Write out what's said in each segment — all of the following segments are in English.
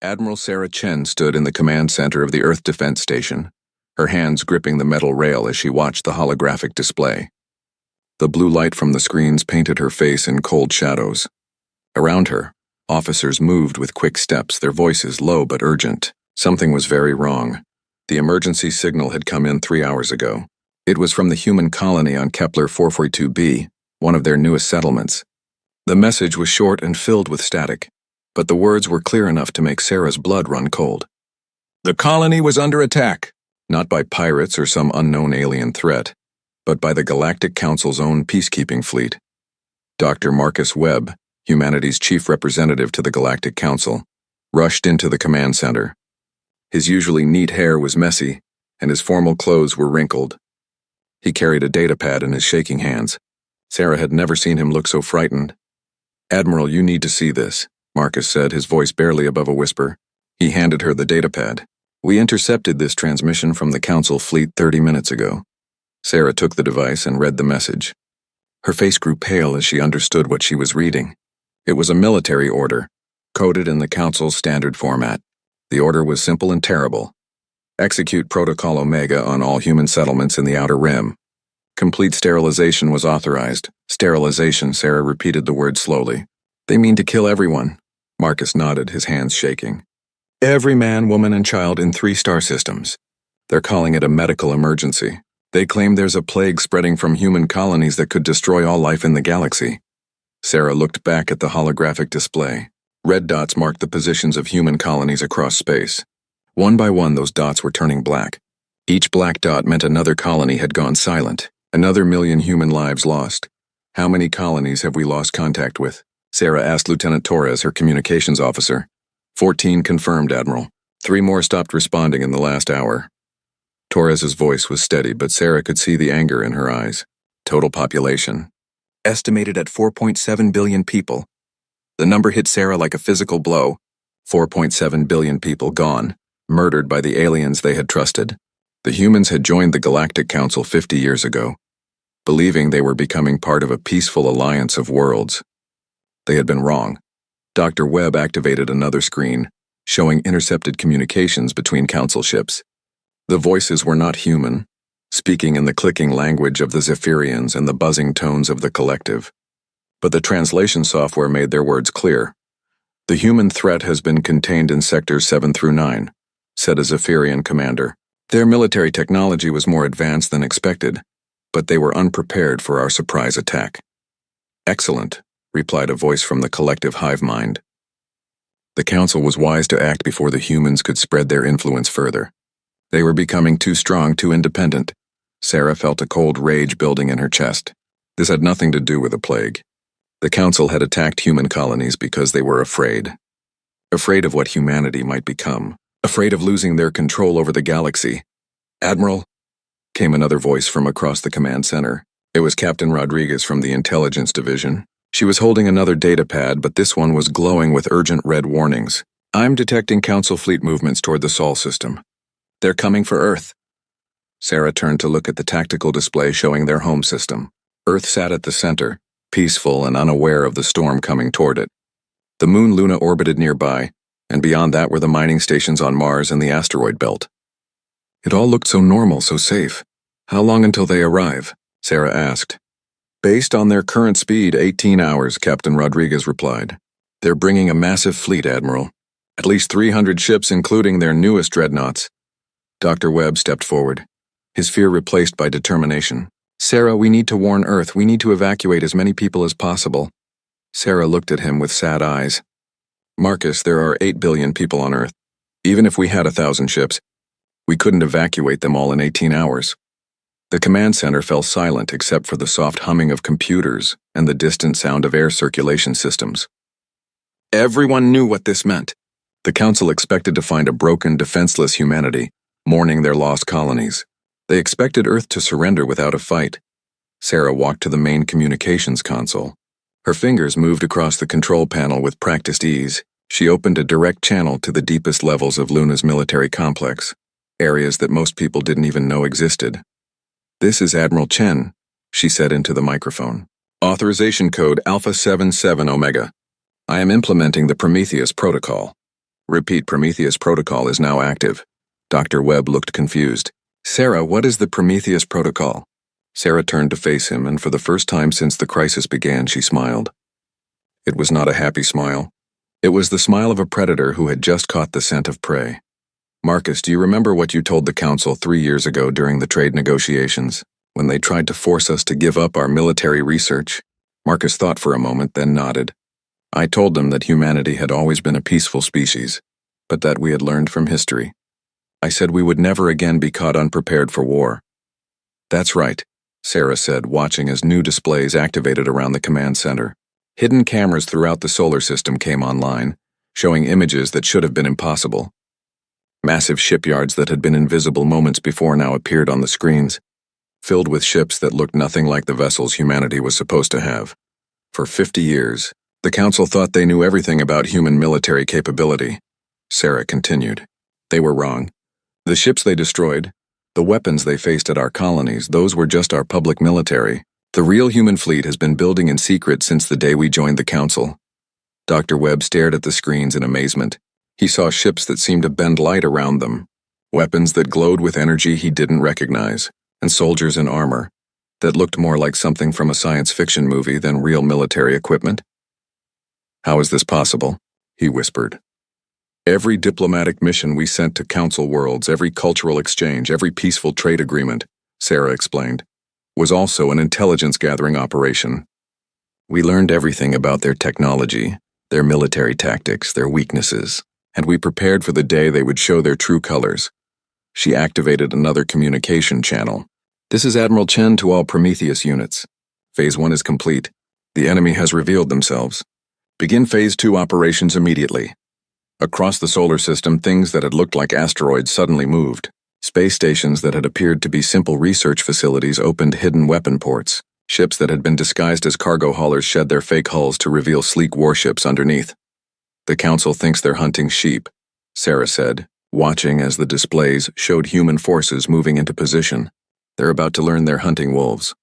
Admiral Sarah Chen stood in the command center of the Earth Defense Station, her hands gripping the metal rail as she watched the holographic display. The blue light from the screens painted her face in cold shadows. Around her, officers moved with quick steps, their voices low but urgent. Something was very wrong. The emergency signal had come in 3 hours ago. It was from the human colony on Kepler 442b, one of their newest settlements. The message was short and filled with static, but the words were clear enough to make Sarah's blood run cold. The colony was under attack, not by pirates or some unknown alien threat, but by the Galactic Council's own peacekeeping fleet. Dr. Marcus Webb, humanity's chief representative to the Galactic Council, rushed into the command center. His usually neat hair was messy, and his formal clothes were wrinkled. He carried a datapad in his shaking hands. Sarah had never seen him look so frightened. "Admiral, you need to see this," Marcus said, his voice barely above a whisper. He handed her the datapad. "We intercepted this transmission from the Council fleet 30 minutes ago." Sarah took the device and read the message. Her face grew pale as she understood what she was reading. It was a military order, coded in the Council's standard format. The order was simple and terrible. Execute Protocol Omega on all human settlements in the Outer Rim. Complete sterilization was authorized. Sterilization, Sarah repeated the word slowly. "They mean to kill everyone." Marcus nodded, his hands shaking. "Every man, woman, and child in 3 star systems. They're calling it a medical emergency. They claim there's a plague spreading from human colonies that could destroy all life in the galaxy." Sarah looked back at the holographic display. Red dots marked the positions of human colonies across space. One by one, those dots were turning black. Each black dot meant another colony had gone silent, another million human lives lost. "How many colonies have we lost contact with?" Sarah asked Lieutenant Torres, her communications officer. 14 confirmed, Admiral. 3 more stopped responding in the last hour. Torres's voice was steady, but Sarah could see the anger in her eyes. Total population. Estimated at 4.7 billion people. The number hit Sarah like a physical blow. 4.7 billion people gone, murdered by the aliens they had trusted. The humans had joined the Galactic Council 50 years ago, believing they were becoming part of a peaceful alliance of worlds. They had been wrong. Dr. Webb activated another screen, showing intercepted communications between Council ships. The voices were not human, speaking in the clicking language of the Zephyrians and the buzzing tones of the collective. But the translation software made their words clear. "The human threat has been contained in sectors 7 through 9, said a Zephyrian commander. Their military technology was more advanced than expected, but they were unprepared for our surprise attack." "Excellent," replied a voice from the collective hive mind. The Council was wise to act before the humans could spread their influence further. They were becoming too strong, too independent. Sarah felt a cold rage building in her chest. This had nothing to do with a plague. The Council had attacked human colonies because they were afraid. Afraid of what humanity might become. Afraid of losing their control over the galaxy. "Admiral," came another voice from across the command center. It was Captain Rodriguez from the Intelligence Division. She was holding another datapad, but this one was glowing with urgent red warnings. "I'm detecting Council fleet movements toward the Sol system. They're coming for Earth." Sarah turned to look at the tactical display showing their home system. Earth sat at the center, peaceful and unaware of the storm coming toward it. The moon Luna orbited nearby, and beyond that were the mining stations on Mars and the asteroid belt. It all looked so normal, so safe. "How long until they arrive?" Sarah asked. "Based on their current speed, 18 hours, Captain Rodriguez replied. "They're bringing a massive fleet, Admiral. At least 300 ships, including their newest dreadnoughts." Dr. Webb stepped forward, his fear replaced by determination. "Sarah, we need to warn Earth. We need to evacuate as many people as possible." Sarah looked at him with sad eyes. "Marcus, there are 8 billion people on Earth. Even if we had 1,000 ships, we couldn't evacuate them all in 18 hours. The command center fell silent except for the soft humming of computers and the distant sound of air circulation systems. Everyone knew what this meant. The Council expected to find a broken, defenseless humanity, mourning their lost colonies. They expected Earth to surrender without a fight. Sarah walked to the main communications console. Her fingers moved across the control panel with practiced ease. She opened a direct channel to the deepest levels of Luna's military complex, areas that most people didn't even know existed. "This is Admiral Chen," she said into the microphone. "Authorization code Alpha 77 Omega. I am implementing the Prometheus protocol. Repeat, Prometheus protocol is now active. Dr. Webb looked confused. Sarah, what is the Prometheus protocol? Sarah turned to face him, and for the first time since the crisis began, she smiled. It was not a happy smile. It was the smile of a predator who had just caught the scent of prey. Marcus, do you remember what you told the council 3 years ago during the trade negotiations, when they tried to force us to give up our military research? Marcus thought for a moment, then nodded. I told them that humanity had always been a peaceful species, but that we had learned from history. I said we would never again be caught unprepared for war. That's right, Sarah said, watching as new displays activated around the command center. Hidden cameras throughout the solar system came online, showing images that should have been impossible. Massive shipyards that had been invisible moments before now appeared on the screens, filled with ships that looked nothing like the vessels humanity was supposed to have. For 50 years, the council thought they knew everything about human military capability. Sarah continued. They were wrong. The ships they destroyed, the weapons they faced at our colonies, those were just our public military. The real human fleet has been building in secret since the day we joined the council. Dr. Webb stared at the screens in amazement. He saw ships that seemed to bend light around them, weapons that glowed with energy he didn't recognize, and soldiers in armor that looked more like something from a science fiction movie than real military equipment. How is this possible? He whispered. Every diplomatic mission we sent to council worlds, every cultural exchange, every peaceful trade agreement, Sarah explained, was also an intelligence-gathering operation. We learned everything about their technology, their military tactics, their weaknesses, and we prepared for the day they would show their true colors. She activated another communication channel. This is Admiral Chen to all Prometheus units. Phase 1 is complete. The enemy has revealed themselves. Begin Phase 2 operations immediately. Across the solar system, things that had looked like asteroids suddenly moved. Space stations that had appeared to be simple research facilities opened hidden weapon ports. Ships that had been disguised as cargo haulers shed their fake hulls to reveal sleek warships underneath. The council thinks they're hunting sheep, Sarah said, watching as the displays showed human forces moving into position. They're about to learn they're hunting wolves.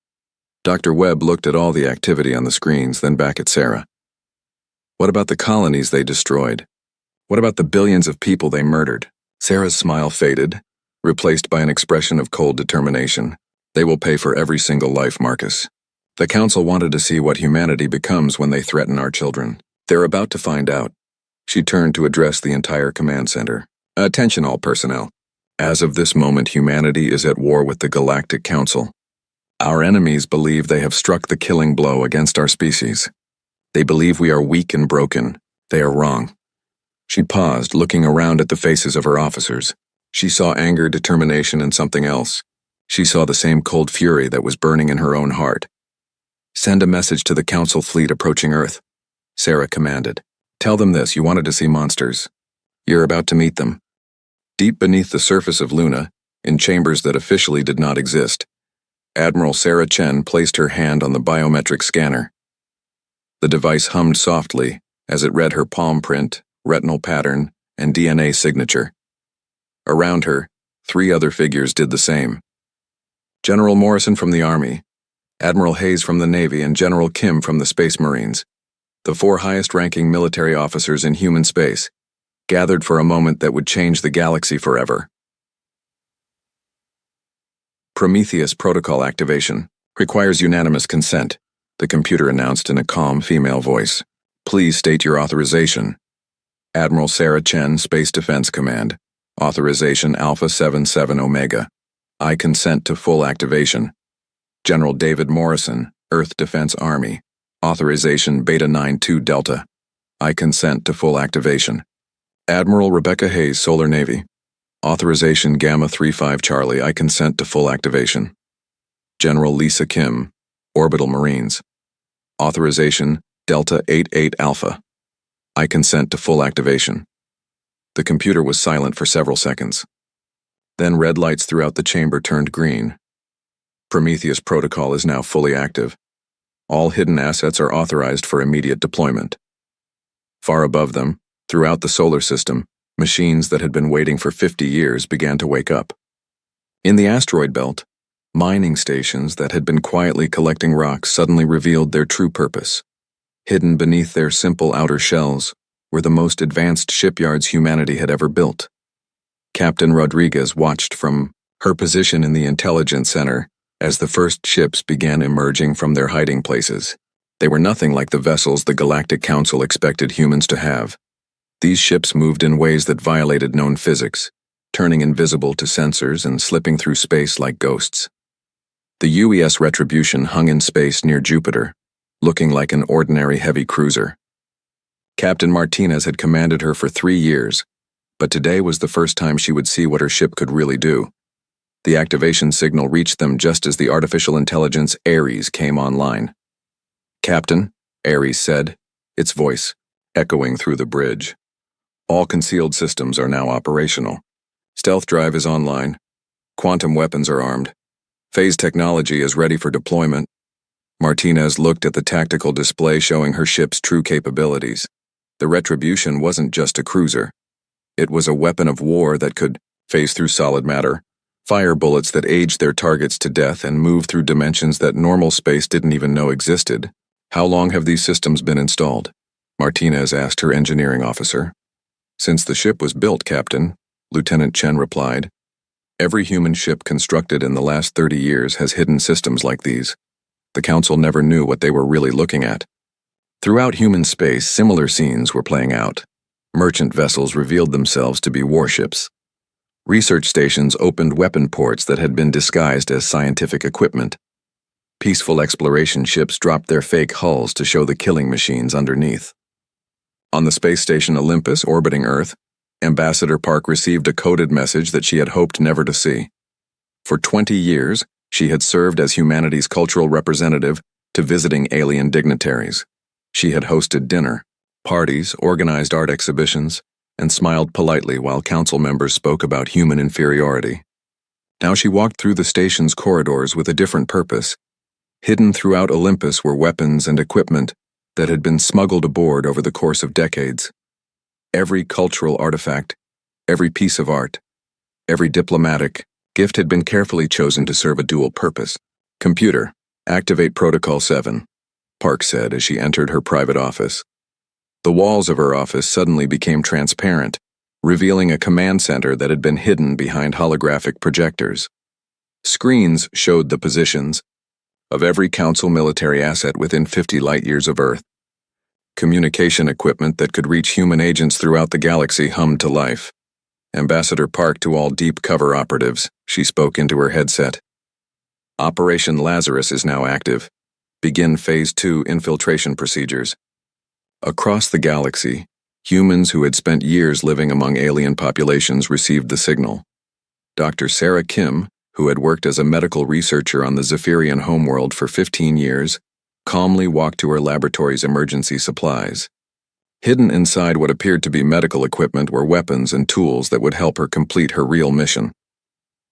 Dr. Webb looked at all the activity on the screens, then back at Sarah. What about the colonies they destroyed? What about the billions of people they murdered? Sarah's smile faded, replaced by an expression of cold determination. They will pay for every single life, Marcus. The council wanted to see what humanity becomes when they threaten our children. They're about to find out. She turned to address the entire command center. Attention all personnel. As of this moment, humanity is at war with the Galactic Council. Our enemies believe they have struck the killing blow against our species. They believe we are weak and broken. They are wrong. She paused, looking around at the faces of her officers. She saw anger, determination, and something else. She saw the same cold fury that was burning in her own heart. Send a message to the Council fleet approaching Earth, Sarah commanded. Tell them this, you wanted to see monsters. You're about to meet them. Deep beneath the surface of Luna, in chambers that officially did not exist, Admiral Sarah Chen placed her hand on the biometric scanner. The device hummed softly as it read her palm print, retinal pattern, and DNA signature. Around her, 3 other figures did the same. General Morrison from the Army, Admiral Hayes from the Navy, and General Kim from the Space Marines, the 4 highest-ranking military officers in human space, gathered for a moment that would change the galaxy forever. Prometheus protocol activation requires unanimous consent, the computer announced in a calm female voice. Please state your authorization. Admiral Sarah Chen, Space Defense Command. Authorization Alpha 77 Omega. I consent to full activation. General David Morrison, Earth Defense Army. Authorization Beta 92 Delta. I consent to full activation. Admiral Rebecca Hayes, Solar Navy. Authorization Gamma 35 Charlie. I consent to full activation. General Lisa Kim, Orbital Marines. Authorization Delta 88 Alpha. I consent to full activation. The computer was silent for several seconds. Then red lights throughout the chamber turned green. Prometheus protocol is now fully active. All hidden assets are authorized for immediate deployment. Far above them, throughout the solar system, machines that had been waiting for 50 years began to wake up. In the asteroid belt, mining stations that had been quietly collecting rocks suddenly revealed their true purpose. Hidden beneath their simple outer shells were the most advanced shipyards humanity had ever built. Captain Rodriguez watched from her position in the intelligence center as the first ships began emerging from their hiding places. They were nothing like the vessels the Galactic Council expected humans to have. These ships moved in ways that violated known physics, turning invisible to sensors and slipping through space like ghosts. The UES Retribution hung in space near Jupiter, looking like an ordinary heavy cruiser. Captain Martinez had commanded her for 3 years, but today was the first time she would see what her ship could really do. The activation signal reached them just as the artificial intelligence Ares came online. "Captain," Ares said, its voice echoing through the bridge. "All concealed systems are now operational. Stealth drive is online. Quantum weapons are armed. Phase technology is ready for deployment." Martinez looked at the tactical display showing her ship's true capabilities. The Retribution wasn't just a cruiser. It was a weapon of war that could phase through solid matter, fire bullets that aged their targets to death, and move through dimensions that normal space didn't even know existed. "How long have these systems been installed?" Martinez asked her engineering officer. "Since the ship was built, Captain," Lieutenant Chen replied. "Every human ship constructed in the last 30 years has hidden systems like these. The Council never knew what they were really looking at." Throughout human space, similar scenes were playing out. Merchant vessels revealed themselves to be warships. Research stations opened weapon ports that had been disguised as scientific equipment. Peaceful exploration ships dropped their fake hulls to show the killing machines underneath. On the space station Olympus orbiting Earth, Ambassador Park received a coded message that she had hoped never to see. For 20 years, she had served as humanity's cultural representative to visiting alien dignitaries. She had hosted dinner, parties, organized art exhibitions, and smiled politely while council members spoke about human inferiority. Now she walked through the station's corridors with a different purpose. Hidden throughout Olympus were weapons and equipment that had been smuggled aboard over the course of decades. Every cultural artifact, every piece of art, every diplomatic gift had been carefully chosen to serve a dual purpose. "Computer, activate Protocol 7, Park said as she entered her private office. The walls of her office suddenly became transparent, revealing a command center that had been hidden behind holographic projectors. Screens showed the positions of every Council military asset within 50 light-years of Earth. Communication equipment that could reach human agents throughout the galaxy hummed to life. "Ambassador Park to all deep-cover operatives," she spoke into her headset. "Operation Lazarus is now active. Begin Phase 2 infiltration procedures." Across the galaxy, humans who had spent years living among alien populations received the signal. Dr. Sarah Kim, who had worked as a medical researcher on the Zephyrian homeworld for 15 years, calmly walked to her laboratory's emergency supplies. Hidden inside what appeared to be medical equipment were weapons and tools that would help her complete her real mission.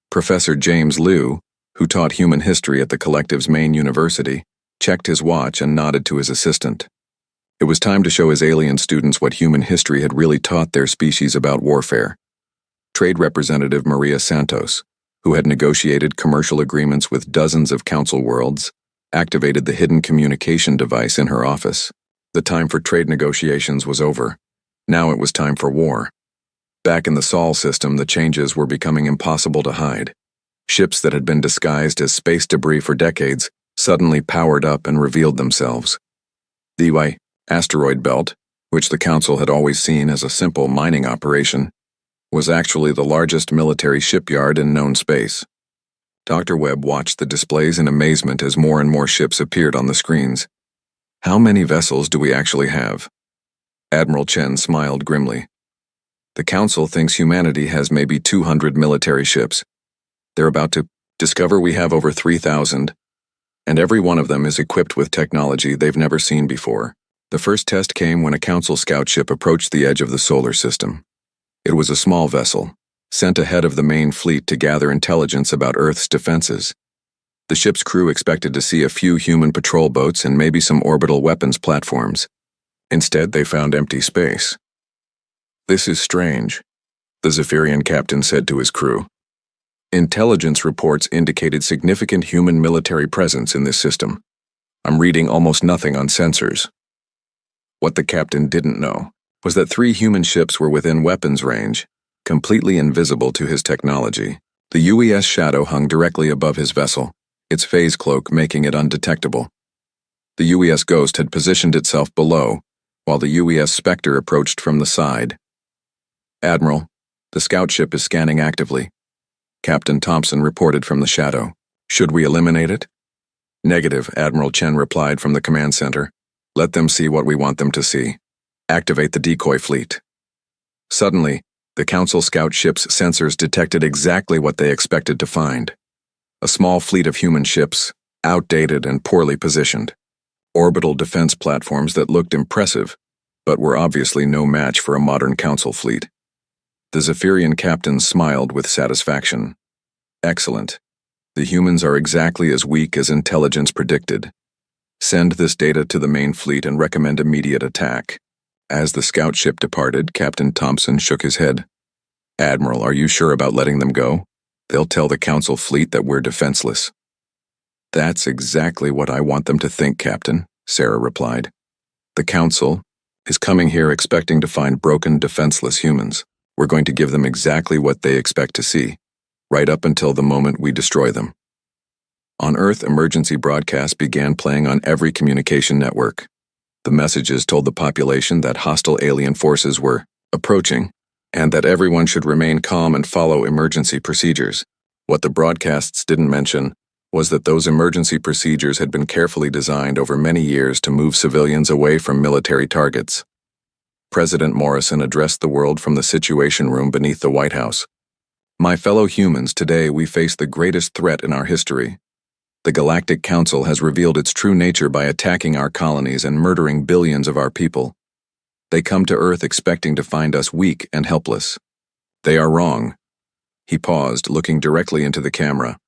Professor James Liu, who taught human history at the collective's main university, checked his watch and nodded to his assistant. It was time to show his alien students what human history had really taught their species about warfare. Trade Representative Maria Santos, who had negotiated commercial agreements with dozens of council worlds, activated the hidden communication device in her office. The time for trade negotiations was over. Now it was time for war. Back in the Sol system, the changes were becoming impossible to hide. Ships that had been disguised as space debris for decades suddenly powered up and revealed themselves. The HFY asteroid belt, which the Council had always seen as a simple mining operation, was actually the largest military shipyard in known space. Dr. Webb watched the displays in amazement as more and more ships appeared on the screens. "How many vessels do we actually have?" Admiral Chen smiled grimly. "The Council thinks humanity has maybe 200 military ships. They're about to discover we have over 3,000, and every one of them is equipped with technology they've never seen before." The first test came when a Council scout ship approached the edge of the solar system. It was a small vessel, sent ahead of the main fleet to gather intelligence about Earth's defenses. The ship's crew expected to see a few human patrol boats and maybe some orbital weapons platforms. Instead, they found empty space. "This is strange," the Zephyrian captain said to his crew. "Intelligence reports indicated significant human military presence in this system. I'm reading almost nothing on sensors." What the captain didn't know was that 3 human ships were within weapons range, completely invisible to his technology. The UES Shadow hung directly above his vessel, its phase cloak making it undetectable. The UES Ghost had positioned itself below, while the UES Spectre approached from the side. "Admiral, the scout ship is scanning actively," Captain Thompson reported from the Shadow. "Should we eliminate it?" "Negative," Admiral Chen replied from the command center. "Let them see what we want them to see. Activate the decoy fleet." Suddenly, the Council scout ship's sensors detected exactly what they expected to find. A small fleet of human ships, outdated and poorly positioned. Orbital defense platforms that looked impressive, but were obviously no match for a modern Council fleet. The Zephyrian captain smiled with satisfaction. "Excellent. The humans are exactly as weak as intelligence predicted. Send this data to the main fleet and recommend immediate attack." As the scout ship departed, Captain Thompson shook his head. "Admiral, are you sure about letting them go? They'll tell the Council fleet that we're defenseless." "That's exactly what I want them to think, Captain," Sarah replied. "The Council is coming here expecting to find broken, defenseless humans. We're going to give them exactly what they expect to see, right up until the moment we destroy them." On Earth, emergency broadcasts began playing on every communication network. The messages told the population that hostile alien forces were approaching, and that everyone should remain calm and follow emergency procedures. What the broadcasts didn't mention was that those emergency procedures had been carefully designed over many years to move civilians away from military targets. President Morrison addressed the world from the Situation Room beneath the White House. "My fellow humans, today we face the greatest threat in our history. The Galactic Council has revealed its true nature by attacking our colonies and murdering billions of our people. They come to Earth expecting to find us weak and helpless. They are wrong." He paused, looking directly into the camera.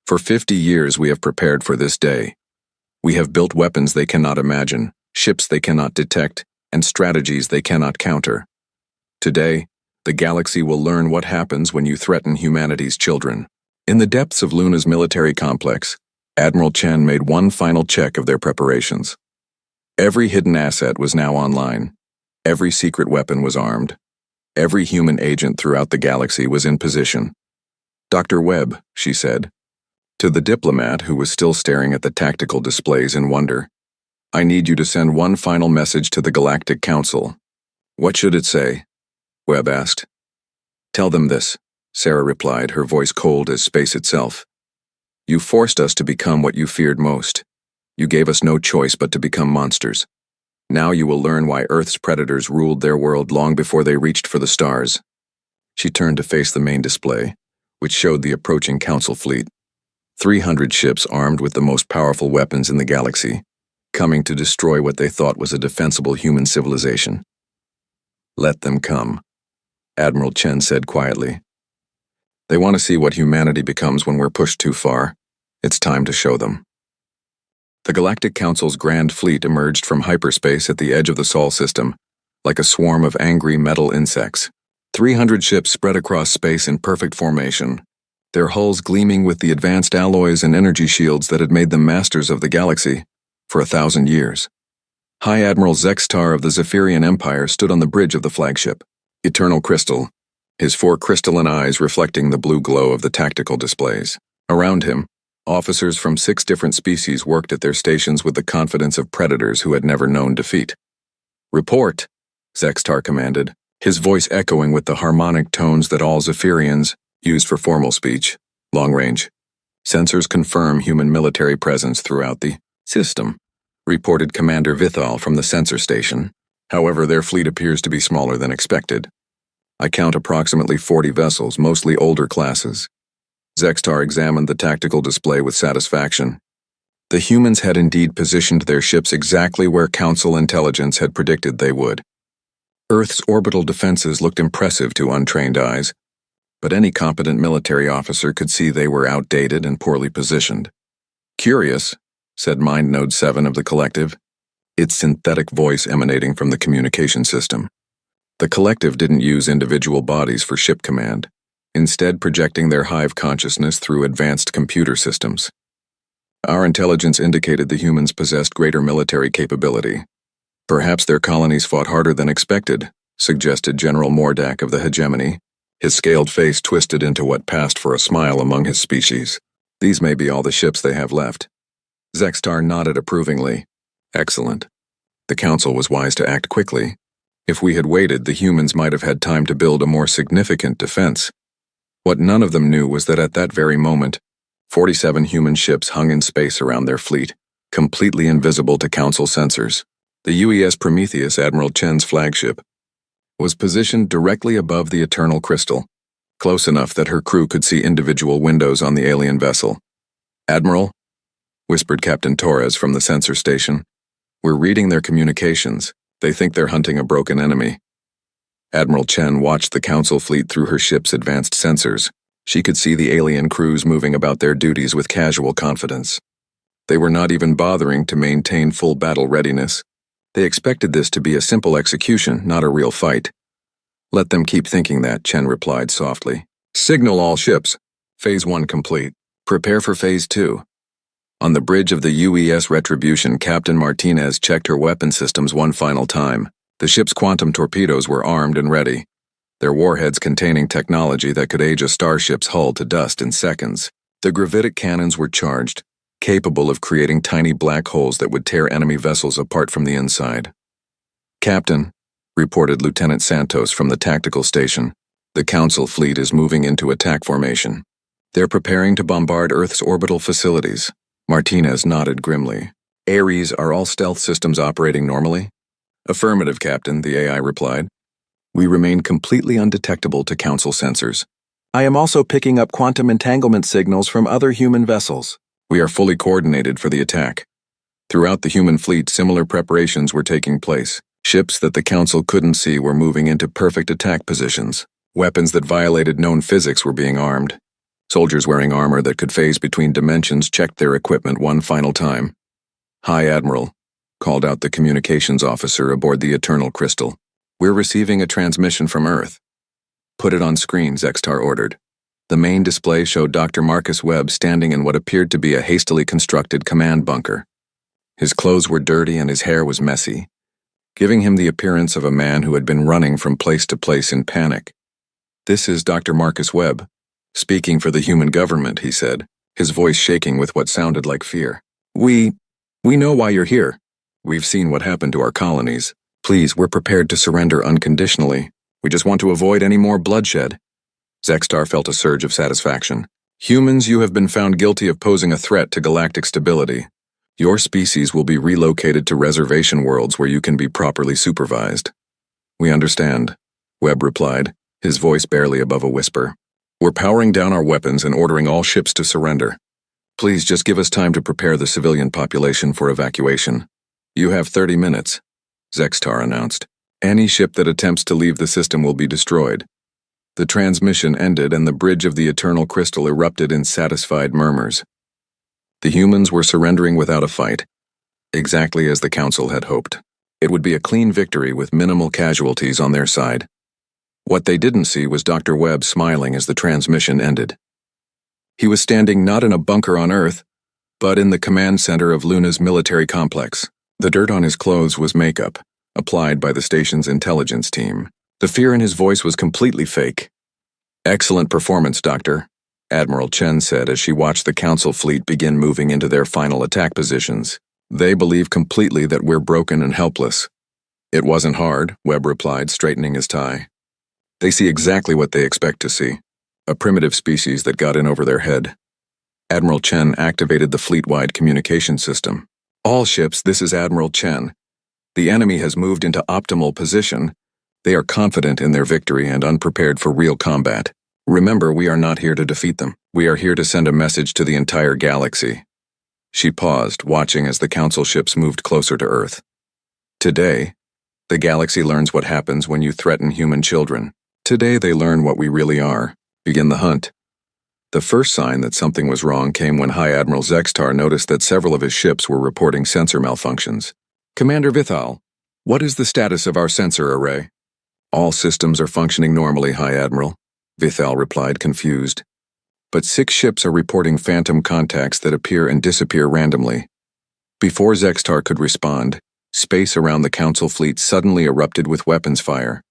"For 50 years we have prepared for this day. We have built weapons they cannot imagine, ships they cannot detect, and strategies they cannot counter. Today, the galaxy will learn what happens when you threaten humanity's children." In the depths of Luna's military complex, Admiral Chen made one final check of their preparations. Every hidden asset was now online. Every secret weapon was armed. Every human agent throughout the galaxy was in position. "Dr. Webb," she said, to the diplomat who was still staring at the tactical displays in wonder, "I need you to send one final message to the Galactic Council." "What should it say?" Webb asked. "Tell them this," Sarah replied, her voice cold as space itself. "You forced us to become what you feared most. You gave us no choice but to become monsters. Now you will learn why Earth's predators ruled their world long before they reached for the stars." She turned to face the main display, which showed the approaching Council fleet. 300 ships armed with the most powerful weapons in the galaxy, coming to destroy what they thought was a defensible human civilization. "Let them come," Admiral Chen said quietly. "They want to see what humanity becomes when we're pushed too far. It's time to show them." The Galactic Council's Grand Fleet emerged from hyperspace at the edge of the Sol system, like a swarm of angry metal insects. 300 ships spread across space in perfect formation, their hulls gleaming with the advanced alloys and energy shields that had made them masters of the galaxy for 1,000 years. High Admiral Zextar of the Zephyrian Empire stood on the bridge of the flagship, eternal crystal, his 4 crystalline eyes reflecting the blue glow of the tactical displays. Around him, officers from 6 different species worked at their stations with the confidence of predators who had never known defeat. "Report," Zextar commanded, his voice echoing with the harmonic tones that all Zephyrians used for formal speech. "Long range. Sensors confirm human military presence throughout the system," reported Commander Vithal from the sensor station. "However, their fleet appears to be smaller than expected. I count approximately 40 vessels, mostly older classes." Zextar examined the tactical display with satisfaction. The humans had indeed positioned their ships exactly where Council intelligence had predicted they would. Earth's orbital defenses looked impressive to untrained eyes, but any competent military officer could see they were outdated and poorly positioned. "Curious," said Mind Node 7 of the collective, its synthetic voice emanating from the communication system. The collective didn't use individual bodies for ship command, instead projecting their hive consciousness through advanced computer systems. "Our intelligence indicated the humans possessed greater military capability. Perhaps their colonies fought harder than expected, suggested General Mordak of the hegemony, his scaled face twisted into what passed for a smile among his species. These may be all the ships they have left. Zextar nodded approvingly. Excellent. The Council was wise to act quickly. If we had waited, the humans might have had time to build a more significant defense. What none of them knew was that at that very moment, 47 human ships hung in space around their fleet, completely invisible to Council sensors. The UES Prometheus, Admiral Chen's flagship, was positioned directly above the Eternal Crystal, close enough that her crew could see individual windows on the alien vessel. "Admiral," whispered Captain Torres from the sensor station, "we're reading their communications. They think they're hunting a broken enemy." Admiral Chen watched the Council fleet through her ship's advanced sensors. She could see the alien crews moving about their duties with casual confidence. They were not even bothering to maintain full battle readiness. They expected this to be a simple execution, not a real fight. "Let them keep thinking that," Chen replied softly. "Signal all ships. Phase 1 complete. Prepare for Phase 2. On the bridge of the UES Retribution, Captain Martinez checked her weapon systems one final time. The ship's quantum torpedoes were armed and ready, their warheads containing technology that could age a starship's hull to dust in seconds. The gravitic cannons were charged, capable of creating tiny black holes that would tear enemy vessels apart from the inside. "Captain," reported Lieutenant Santos from the tactical station, "the Council fleet is moving into attack formation. They're preparing to bombard Earth's orbital facilities." Martinez nodded grimly. "Ares, are all stealth systems operating normally?" "Affirmative, Captain," the AI replied. "We remain completely undetectable to Council sensors. I am also picking up quantum entanglement signals from other human vessels. We are fully coordinated for the attack." Throughout the human fleet, similar preparations were taking place. Ships that the Council couldn't see were moving into perfect attack positions. Weapons that violated known physics were being armed. Soldiers wearing armor that could phase between dimensions checked their equipment one final time. "Hi, Admiral," called out the communications officer aboard the Eternal Crystal. "We're receiving a transmission from Earth." "Put it on screen," Zextar ordered. The main display showed Dr. Marcus Webb standing in what appeared to be a hastily constructed command bunker. His clothes were dirty and his hair was messy, giving him the appearance of a man who had been running from place to place in panic. "This is Dr. Marcus Webb, speaking for the human government," he said, his voice shaking with what sounded like fear. We know why you're here. We've seen what happened to our colonies. Please, we're prepared to surrender unconditionally. We just want to avoid any more bloodshed." Zextar felt a surge of satisfaction. "Humans, you have been found guilty of posing a threat to galactic stability. Your species will be relocated to reservation worlds where you can be properly supervised." "We understand," Webb replied, his voice barely above a whisper. "We're powering down our weapons and ordering all ships to surrender. Please just give us time to prepare the civilian population for evacuation." "You have 30 minutes, Zextar announced. "Any ship that attempts to leave the system will be destroyed." The transmission ended and the bridge of the Eternal Crystal erupted in satisfied murmurs. The humans were surrendering without a fight, exactly as the Council had hoped. It would be a clean victory with minimal casualties on their side. What they didn't see was Dr. Webb smiling as the transmission ended. He was standing not in a bunker on Earth, but in the command center of Luna's military complex. The dirt on his clothes was makeup, applied by the station's intelligence team. The fear in his voice was completely fake. "Excellent performance, Doctor," Admiral Chen said as she watched the Council fleet begin moving into their final attack positions. "They believe completely that we're broken and helpless." "It wasn't hard," Webb replied, straightening his tie. "They see exactly what they expect to see. A primitive species that got in over their head." Admiral Chen activated the fleet-wide communication system. "All ships, this is Admiral Chen. The enemy has moved into optimal position. They are confident in their victory and unprepared for real combat. Remember, we are not here to defeat them. We are here to send a message to the entire galaxy." She paused, watching as the Council ships moved closer to Earth. "Today, the galaxy learns what happens when you threaten human children. Today they learn what we really are. Begin the hunt." The first sign that something was wrong came when High Admiral Zextar noticed that several of his ships were reporting sensor malfunctions. "Commander Vithal, what is the status of our sensor array?" "All systems are functioning normally, High Admiral," Vithal replied, confused. "But 6 ships are reporting phantom contacts that appear and disappear randomly." Before Zextar could respond, Space around the Council fleet suddenly erupted with weapons fire.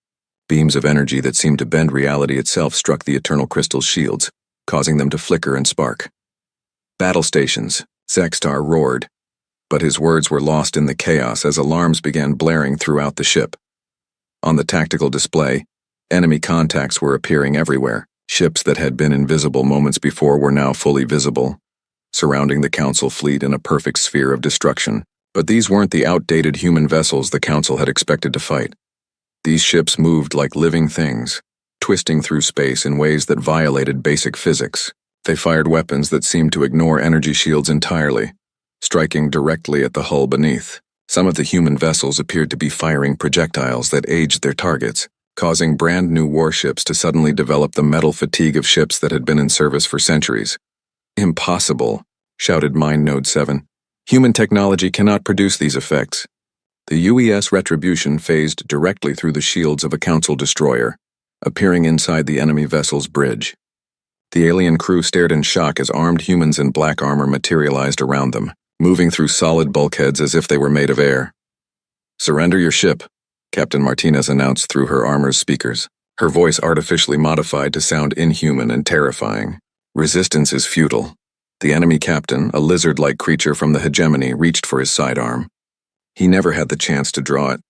Beams of energy that seemed to bend reality itself struck the Eternal Crystal's shields, causing them to flicker and spark. "Battle stations," Sextar roared, but his words were lost in the chaos as alarms began blaring throughout the ship. On the tactical display, enemy contacts were appearing everywhere. Ships that had been invisible moments before were now fully visible, surrounding the Council fleet in a perfect sphere of destruction. But these weren't the outdated human vessels the Council had expected to fight. These ships moved like living things, twisting through space in ways that violated basic physics. They fired weapons that seemed to ignore energy shields entirely, striking directly at the hull beneath. Some of the human vessels appeared to be firing projectiles that aged their targets, causing brand new warships to suddenly develop the metal fatigue of ships that had been in service for centuries. "Impossible," shouted Mind Node 7. "Human technology cannot produce these effects." The UES Retribution phased directly through the shields of a Council destroyer, appearing inside the enemy vessel's bridge. The alien crew stared in shock as armed humans in black armor materialized around them, moving through solid bulkheads as if they were made of air. "Surrender your ship," Captain Martinez announced through her armor's speakers, her voice artificially modified to sound inhuman and terrifying. "Resistance is futile." The enemy captain, a lizard-like creature from the hegemony, reached for his sidearm. He never had the chance to draw it.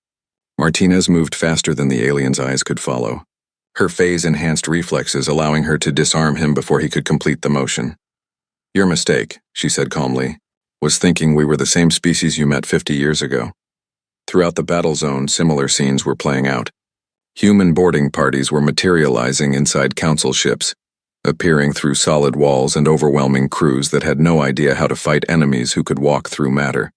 Martinez moved faster than the alien's eyes could follow, her phase-enhanced reflexes allowing her to disarm him before he could complete the motion. "Your mistake," she said calmly, "was thinking we were the same species you met 50 years ago." Throughout the battle zone, similar scenes were playing out. Human boarding parties were materializing inside Council ships, appearing through solid walls and overwhelming crews that had no idea how to fight enemies who could walk through matter.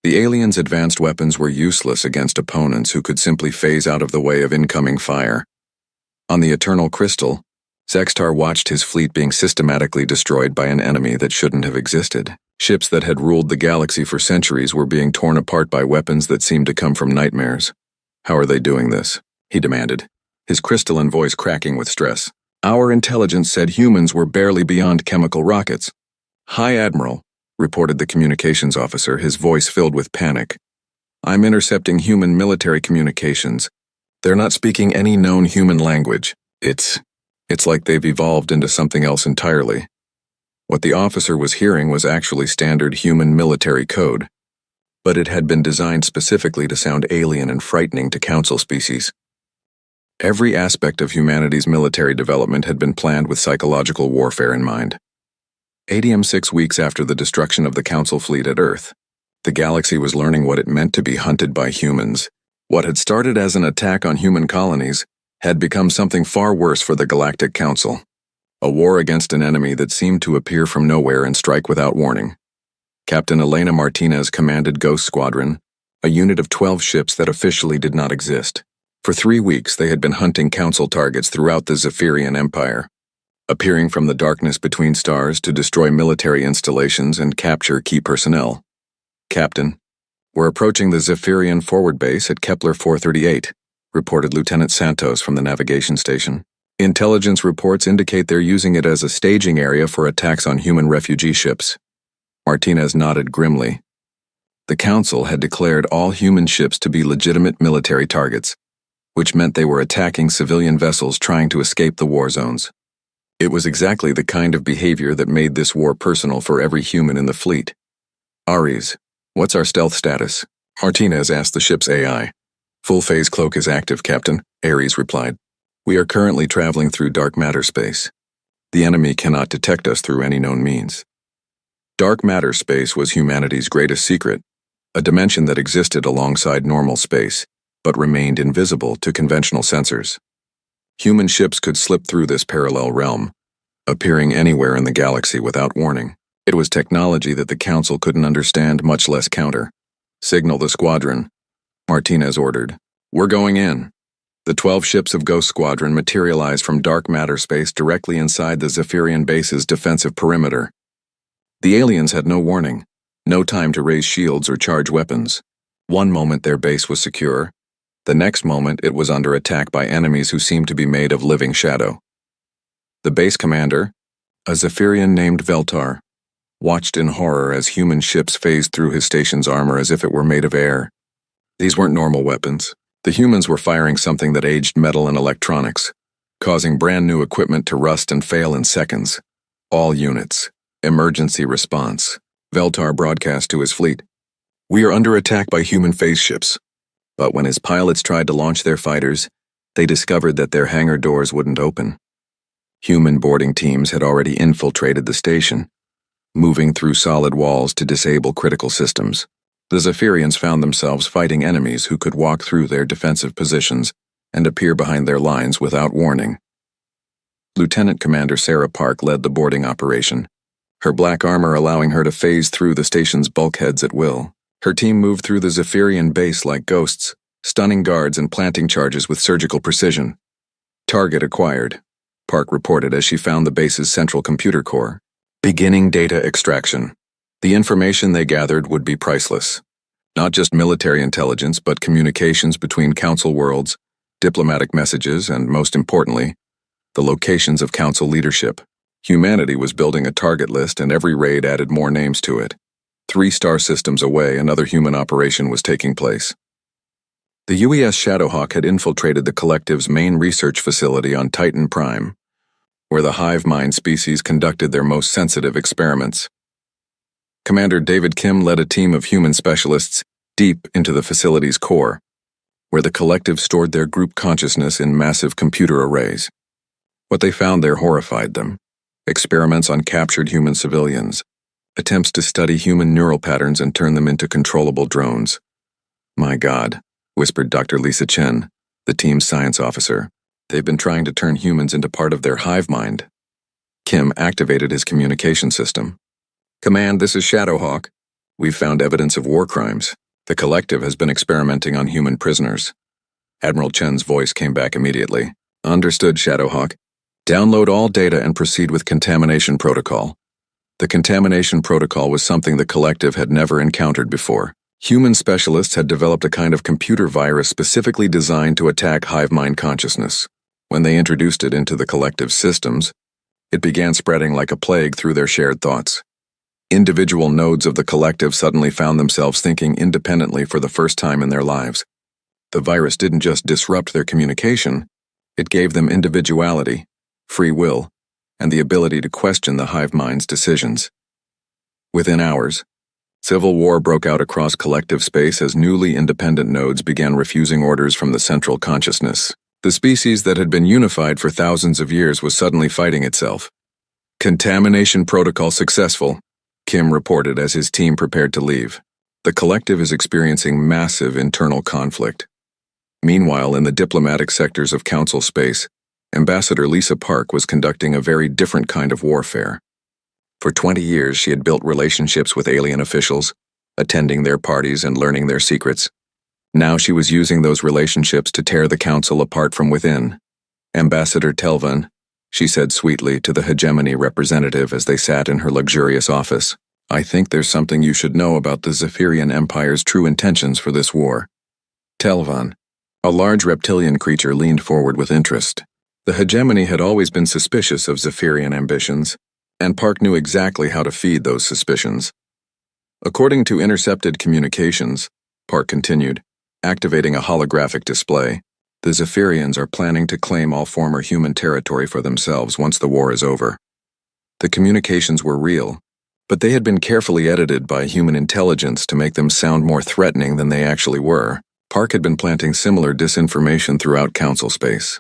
The aliens' advanced weapons were useless against opponents who could simply phase out of the way of incoming fire. On the Eternal Crystal, Sextar watched his fleet being systematically destroyed by an enemy that shouldn't have existed. Ships that had ruled the galaxy for centuries were being torn apart by weapons that seemed to come from nightmares. "How are they doing this?" he demanded, his crystalline voice cracking with stress. "Our intelligence said humans were barely beyond chemical rockets." "High Admiral," reported the communications officer, his voice filled with panic. "I'm intercepting human military communications. They're not speaking any known human language. It's like they've evolved into something else entirely." What the officer was hearing was actually standard human military code, but it had been designed specifically to sound alien and frightening to Council species. Every aspect of humanity's military development had been planned with psychological warfare in mind. 6 weeks after the destruction of the Council fleet at Earth, the galaxy was learning what it meant to be hunted by humans. What had started as an attack on human colonies had become something far worse for the Galactic Council. A war against an enemy that seemed to appear from nowhere and strike without warning. Captain Elena Martinez commanded Ghost Squadron, a unit of 12 ships that officially did not exist. For 3 weeks they had been hunting Council targets throughout the Zephyrian Empire, appearing from the darkness between stars to destroy military installations and capture key personnel. "Captain, we're approaching the Zephyrian forward base at Kepler 438, reported Lieutenant Santos from the navigation station. "Intelligence reports indicate they're using it as a staging area for attacks on human refugee ships." Martinez nodded grimly. The Council had declared all human ships to be legitimate military targets, which meant they were attacking civilian vessels trying to escape the war zones. It was exactly the kind of behavior that made this war personal for every human in the fleet. "Ares, what's our stealth status?" Martinez asked the ship's AI. "Full phase cloak is active, Captain," Ares replied. "We are currently traveling through dark matter space. The enemy cannot detect us through any known means." Dark matter space was humanity's greatest secret, a dimension that existed alongside normal space, but remained invisible to conventional sensors. Human ships could slip through this parallel realm, appearing anywhere in the galaxy without warning. It was technology that the Council couldn't understand, much less counter. "Signal the squadron," Martinez ordered. "We're going in." The 12 ships of Ghost Squadron materialized from dark matter space directly inside the Zephyrian base's defensive perimeter. The aliens had no warning, no time to raise shields or charge weapons. One moment their base was secure, the next moment it was under attack by enemies who seemed to be made of living shadow. The base commander, a Zephyrian named Veltar, watched in horror as human ships phased through his station's armor as if it were made of air. These weren't normal weapons. The humans were firing something that aged metal and electronics, causing brand new equipment to rust and fail in seconds. All units. Emergency response. Veltar broadcast to his fleet. We are under attack by human phase ships. But when his pilots tried to launch their fighters, they discovered that their hangar doors wouldn't open. Human boarding teams had already infiltrated the station, moving through solid walls to disable critical systems. The Zephyrians found themselves fighting enemies who could walk through their defensive positions and appear behind their lines without warning. Lieutenant Commander Sarah Park led the boarding operation, her black armor allowing her to phase through the station's bulkheads at will. Her team moved through the Zephyrian base like ghosts, stunning guards and planting charges with surgical precision. Target acquired, Park reported as she found the base's central computer core. Beginning data extraction. The information they gathered would be priceless. Not just military intelligence, but communications between Council worlds, diplomatic messages, and most importantly, the locations of Council leadership. Humanity was building a target list, and every raid added more names to it. 3 star systems away, another human operation was taking place. The UES Shadowhawk had infiltrated the Collective's main research facility on Titan Prime, where the hive mind species conducted their most sensitive experiments. Commander David Kim led a team of human specialists deep into the facility's core, where the Collective stored their group consciousness in massive computer arrays. What they found there horrified them. Experiments on captured human civilians, attempts to study human neural patterns and turn them into controllable drones. My God, whispered Dr. Lisa Chen, the team's science officer. They've been trying to turn humans into part of their hive mind. Kim activated his communication system. Command, this is Shadowhawk. We've found evidence of war crimes. The Collective has been experimenting on human prisoners. Admiral Chen's voice came back immediately. Understood, Shadowhawk. Download all data and proceed with contamination protocol. The contamination protocol was something the Collective had never encountered before. Human specialists had developed a kind of computer virus specifically designed to attack hive mind consciousness. When they introduced it into the Collective's systems, it began spreading like a plague through their shared thoughts. Individual nodes of the Collective suddenly found themselves thinking independently for the first time in their lives. The virus didn't just disrupt their communication, it gave them individuality, free will, and the ability to question the hive mind's decisions. Within hours, civil war broke out across Collective space as newly independent nodes began refusing orders from the central consciousness. The species that had been unified for thousands of years was suddenly fighting itself. Contamination protocol successful, Kim reported as his team prepared to leave. The Collective is experiencing massive internal conflict. Meanwhile, in the diplomatic sectors of Council space, Ambassador Lisa Park was conducting a very different kind of warfare. For 20 years, she had built relationships with alien officials, attending their parties and learning their secrets. Now she was using those relationships to tear the Council apart from within. Ambassador Telvan, she said sweetly to the hegemony representative as they sat in her luxurious office, I think there's something you should know about the Zephyrian Empire's true intentions for this war. Telvan, a large reptilian creature, leaned forward with interest. The hegemony had always been suspicious of Zephyrian ambitions, and Park knew exactly how to feed those suspicions. According to intercepted communications, Park continued, activating a holographic display, the Zephyrians are planning to claim all former human territory for themselves once the war is over. The communications were real, but they had been carefully edited by human intelligence to make them sound more threatening than they actually were. Park had been planting similar disinformation throughout Council space,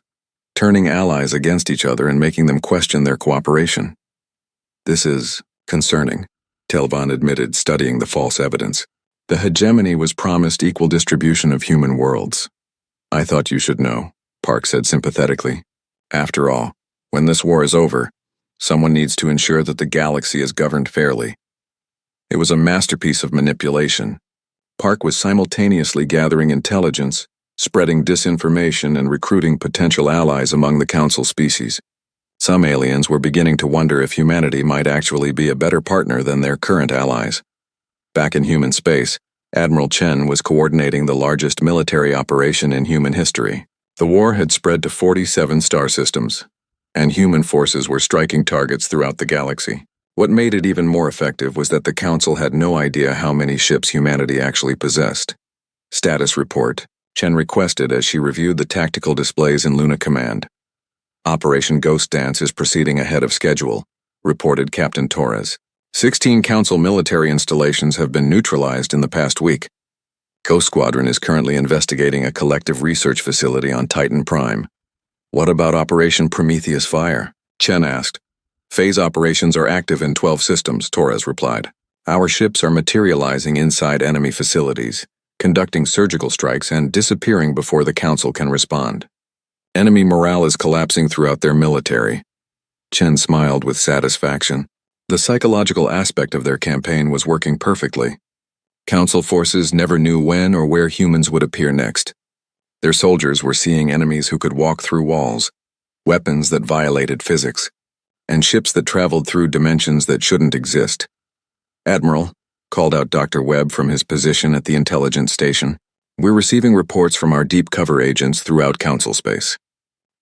turning allies against each other and making them question their cooperation. This is concerning, Telvan admitted, studying the false evidence. The hegemony was promised equal distribution of human worlds. I thought you should know, Park said sympathetically. After all, when this war is over, someone needs to ensure that the galaxy is governed fairly. It was a masterpiece of manipulation. Park was simultaneously gathering intelligence, spreading disinformation, and recruiting potential allies among the Council species. Some aliens were beginning to wonder if humanity might actually be a better partner than their current allies. Back in human space, Admiral Chen was coordinating the largest military operation in human history. The war had spread to 47 star systems, and human forces were striking targets throughout the galaxy. What made it even more effective was that the Council had no idea how many ships humanity actually possessed. Status report, Chen requested as she reviewed the tactical displays in Luna Command. Operation Ghost Dance is proceeding ahead of schedule, reported Captain Torres. 16 Council military installations have been neutralized in the past week. Ghost Squadron is currently investigating a collective research facility on Titan Prime. What about Operation Prometheus Fire? Chen asked. Phase operations are active in 12 systems, Torres replied. Our ships are materializing inside enemy facilities, conducting surgical strikes and disappearing before the Council can respond. Enemy morale is collapsing throughout their military. Chen smiled with satisfaction. The psychological aspect of their campaign was working perfectly. Council forces never knew when or where humans would appear next. Their soldiers were seeing enemies who could walk through walls, weapons that violated physics, and ships that traveled through dimensions that shouldn't exist. Admiral, called out Dr. Webb from his position at the intelligence station, we're receiving reports from our deep cover agents throughout Council space.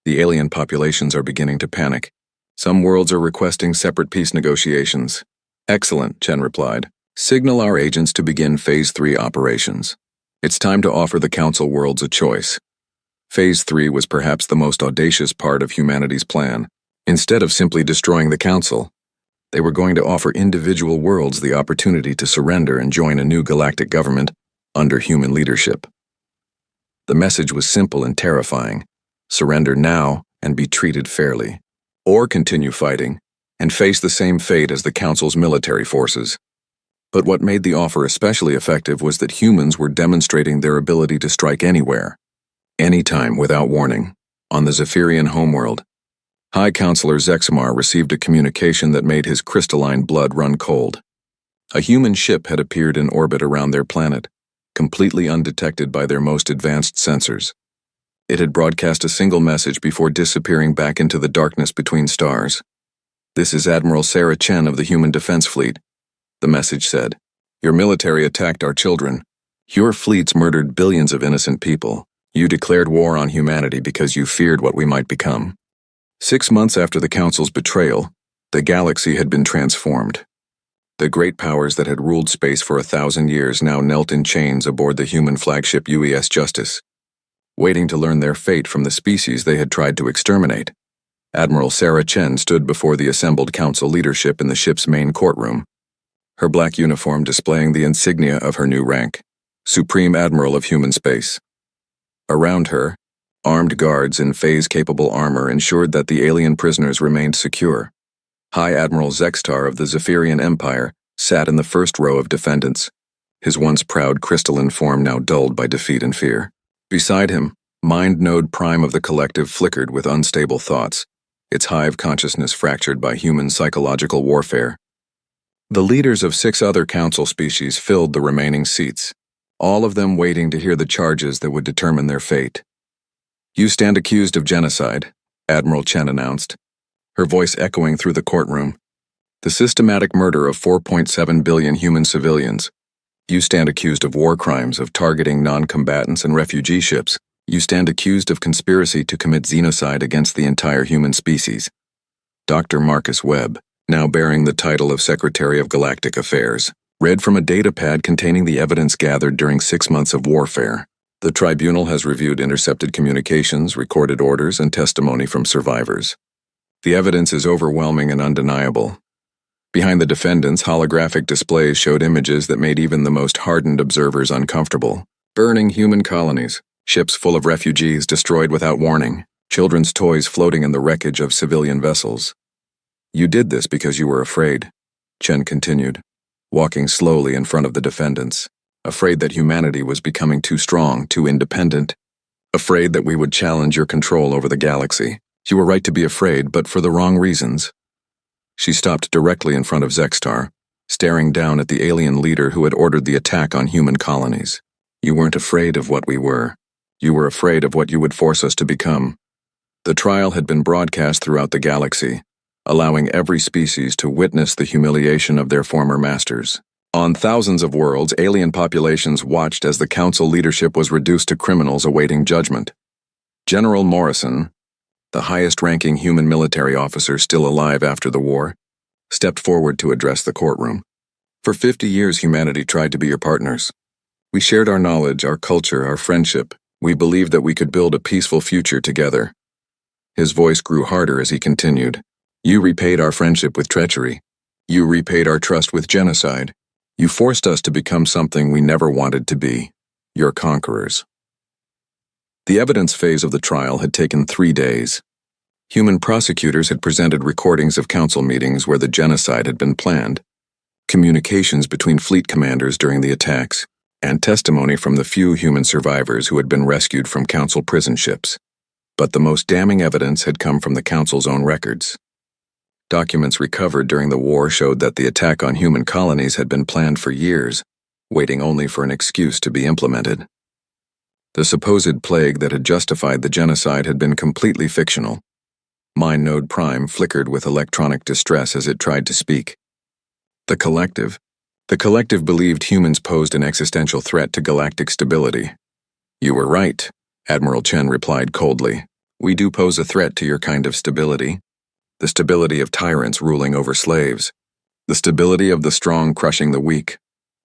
The alien populations are beginning to panic. Some worlds are requesting separate peace negotiations. Excellent, Chen replied. Signal our agents to begin Phase 3 operations. It's time to offer the Council worlds a choice. Phase 3 was perhaps the most audacious part of humanity's plan. Instead of simply destroying the Council, they were going to offer individual worlds the opportunity to surrender and join a new galactic government under human leadership. The message was simple and terrifying. Surrender now and be treated fairly. Or continue fighting and face the same fate as the Council's military forces. But what made the offer especially effective was that humans were demonstrating their ability to strike anywhere, anytime without warning. On the Zephyrian homeworld, High Counselor Zexamar received a communication that made his crystalline blood run cold. A human ship had appeared in orbit around their planet, completely undetected by their most advanced sensors. It had broadcast a single message before disappearing back into the darkness between stars. This is Admiral Sarah Chen of the Human Defense Fleet, the message said. Your military attacked our children. Your fleets murdered billions of innocent people. You declared war on humanity because you feared what we might become. 6 months after the Council's betrayal, the galaxy had been transformed. The great powers that had ruled space for 1,000 years now knelt in chains aboard the human flagship UES Justice, waiting to learn their fate from the species they had tried to exterminate. Admiral Sarah Chen stood before the assembled Council leadership in the ship's main courtroom, her black uniform displaying the insignia of her new rank, Supreme Admiral of Human Space. Around her, armed guards in phase-capable armor ensured that the alien prisoners remained secure. High Admiral Zextar of the Zephyrian Empire sat in the first row of defendants, his once proud crystalline form now dulled by defeat and fear. Beside him, Mind Node Prime of the Collective flickered with unstable thoughts, its hive consciousness fractured by human psychological warfare. The leaders of 6 other Council species filled the remaining seats, all of them waiting to hear the charges that would determine their fate. You stand accused of genocide, Admiral Chen announced, her voice echoing through the courtroom. The systematic murder of 4.7 billion human civilians. You stand accused of war crimes of targeting non-combatants and refugee ships. You stand accused of conspiracy to commit xenocide against the entire human species. Dr. Marcus Webb, now bearing the title of Secretary of Galactic Affairs, read from a datapad containing the evidence gathered during 6 months of warfare. The tribunal has reviewed intercepted communications, recorded orders, and testimony from survivors. The evidence is overwhelming and undeniable. Behind the defendants, holographic displays showed images that made even the most hardened observers uncomfortable. Burning human colonies, ships full of refugees destroyed without warning, children's toys floating in the wreckage of civilian vessels. You did this because you were afraid, Chen continued, walking slowly in front of the defendants. Afraid that humanity was becoming too strong, too independent. Afraid that we would challenge your control over the galaxy. You were right to be afraid, but for the wrong reasons. She stopped directly in front of Zextar, staring down at the alien leader who had ordered the attack on human colonies. You weren't afraid of what we were. You were afraid of what you would force us to become. The trial had been broadcast throughout the galaxy, allowing every species to witness the humiliation of their former masters. On thousands of worlds, alien populations watched as the Council leadership was reduced to criminals awaiting judgment. General Morrison, the highest-ranking human military officer still alive after the war, stepped forward to address the courtroom. For 50 years, humanity tried to be your partners. We shared our knowledge, our culture, our friendship. We believed that we could build a peaceful future together. His voice grew harder as he continued. You repaid our friendship with treachery. You repaid our trust with genocide. You forced us to become something we never wanted to be, your conquerors. The evidence phase of the trial had taken 3 days. Human prosecutors had presented recordings of council meetings where the genocide had been planned, communications between fleet commanders during the attacks, and testimony from the few human survivors who had been rescued from council prison ships. But the most damning evidence had come from the council's own records. Documents recovered during the war showed that the attack on human colonies had been planned for years, waiting only for an excuse to be implemented. The supposed plague that had justified the genocide had been completely fictional. Mind Node Prime flickered with electronic distress as it tried to speak. The collective believed humans posed an existential threat to galactic stability. You were right, Admiral Chen replied coldly. We do pose a threat to your kind of stability. The stability of tyrants ruling over slaves. The stability of the strong crushing the weak.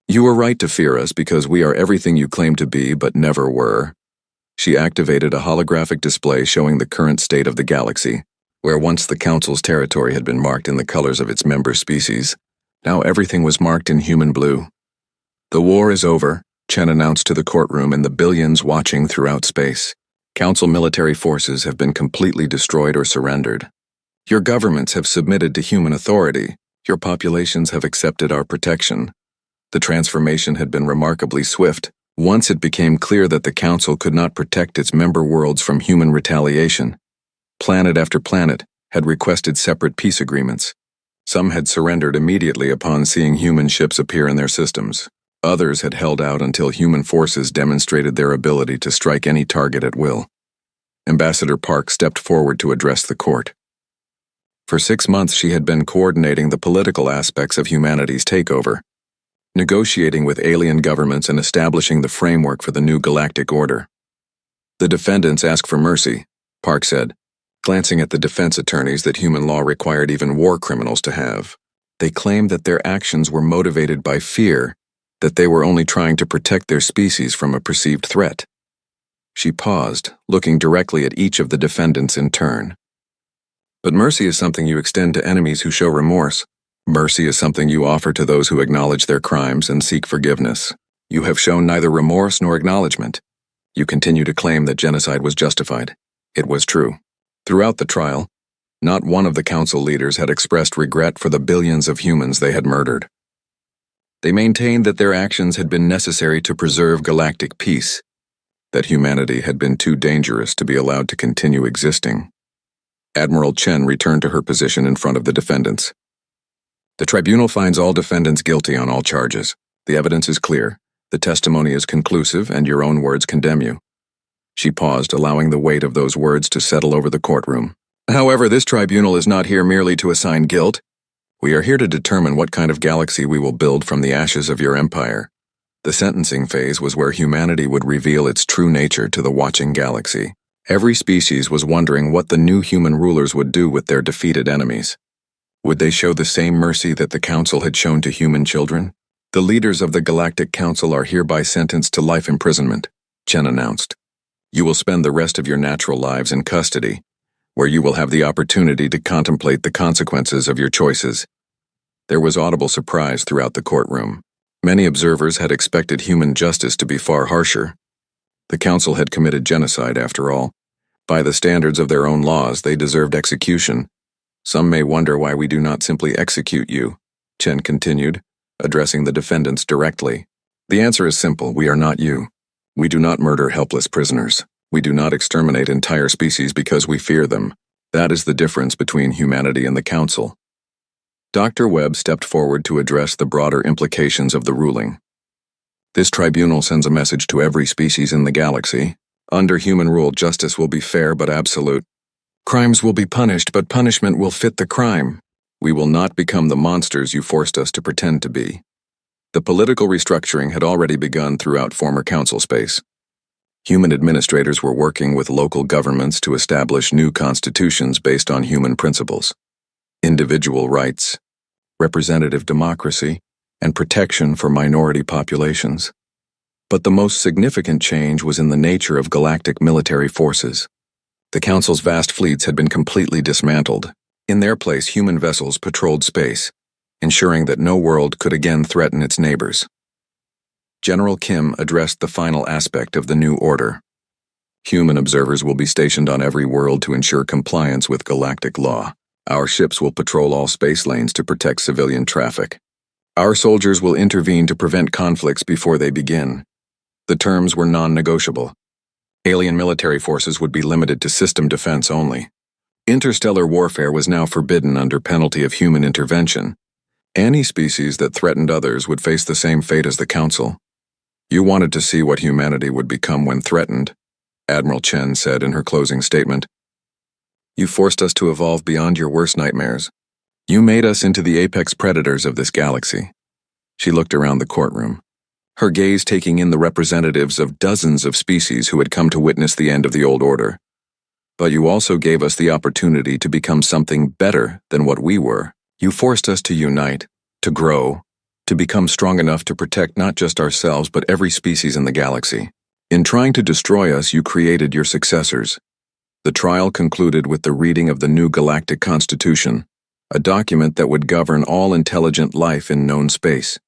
You were right to fear us because we are everything you claim to be but never were. She activated a holographic display showing the current state of the galaxy, where once the Council's territory had been marked in the colors of its member species. Now everything was marked in human blue. The war is over, Chen announced to the courtroom and the billions watching throughout space. Council military forces have been completely destroyed or surrendered. Your governments have submitted to human authority. Your populations have accepted our protection. The transformation had been remarkably swift. Once it became clear that the Council could not protect its member worlds from human retaliation. Planet after planet had requested separate peace agreements. Some had surrendered immediately upon seeing human ships appear in their systems. Others had held out until human forces demonstrated their ability to strike any target at will. Ambassador Park stepped forward to address the court. For 6 months she had been coordinating the political aspects of humanity's takeover, negotiating with alien governments and establishing the framework for the new galactic order. The defendants ask for mercy, Park said, glancing at the defense attorneys that human law required even war criminals to have. They claimed that their actions were motivated by fear, that they were only trying to protect their species from a perceived threat. She paused, looking directly at each of the defendants in turn. But mercy is something you extend to enemies who show remorse. Mercy is something you offer to those who acknowledge their crimes and seek forgiveness. You have shown neither remorse nor acknowledgement. You continue to claim that genocide was justified. It was true. Throughout the trial, not one of the council leaders had expressed regret for the billions of humans they had murdered. They maintained that their actions had been necessary to preserve galactic peace, that humanity had been too dangerous to be allowed to continue existing. Admiral Chen returned to her position in front of the defendants. The tribunal finds all defendants guilty on all charges. The evidence is clear, the testimony is conclusive, and your own words condemn you. She paused, allowing the weight of those words to settle over the courtroom. However, this tribunal is not here merely to assign guilt. We are here to determine what kind of galaxy we will build from the ashes of your empire. The sentencing phase was where humanity would reveal its true nature to the watching galaxy. Every species was wondering what the new human rulers would do with their defeated enemies. Would they show the same mercy that the Council had shown to human children? The leaders of the Galactic Council are hereby sentenced to life imprisonment, Chen announced. You will spend the rest of your natural lives in custody, where you will have the opportunity to contemplate the consequences of your choices. There was audible surprise throughout the courtroom. Many observers had expected human justice to be far harsher. The Council had committed genocide, after all. By the standards of their own laws, they deserved execution. Some may wonder why we do not simply execute you, Chen continued, addressing the defendants directly. The answer is simple: we are not you. We do not murder helpless prisoners. We do not exterminate entire species because we fear them. That is the difference between humanity and the Council. Dr. Webb stepped forward to address the broader implications of the ruling. This tribunal sends a message to every species in the galaxy. Under human rule, justice will be fair but absolute. Crimes will be punished, but punishment will fit the crime. We will not become the monsters you forced us to pretend to be. The political restructuring had already begun throughout former council space. Human administrators were working with local governments to establish new constitutions based on human principles. Individual rights, representative democracy, and protection for minority populations. But the most significant change was in the nature of galactic military forces. The Council's vast fleets had been completely dismantled. In their place, human vessels patrolled space, ensuring that no world could again threaten its neighbors. General Kim addressed the final aspect of the new order. Human observers will be stationed on every world to ensure compliance with galactic law. Our ships will patrol all space lanes to protect civilian traffic. Our soldiers will intervene to prevent conflicts before they begin. The terms were non-negotiable. Alien military forces would be limited to system defense only. Interstellar warfare was now forbidden under penalty of human intervention. Any species that threatened others would face the same fate as the Council. You wanted to see what humanity would become when threatened, Admiral Chen said in her closing statement. You forced us to evolve beyond your worst nightmares. You made us into the apex predators of this galaxy. She looked around the courtroom, her gaze taking in the representatives of dozens of species who had come to witness the end of the old order. But you also gave us the opportunity to become something better than what we were. You forced us to unite, to grow, to become strong enough to protect not just ourselves but every species in the galaxy. In trying to destroy us, you created your successors. The trial concluded with the reading of the new Galactic Constitution, a document that would govern all intelligent life in known space.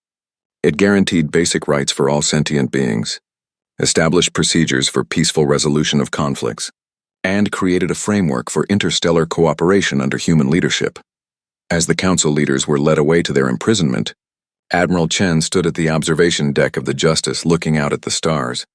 It guaranteed basic rights for all sentient beings, established procedures for peaceful resolution of conflicts, and created a framework for interstellar cooperation under human leadership. As the Council leaders were led away to their imprisonment, Admiral Chen stood at the observation deck of the Justice looking out at the stars.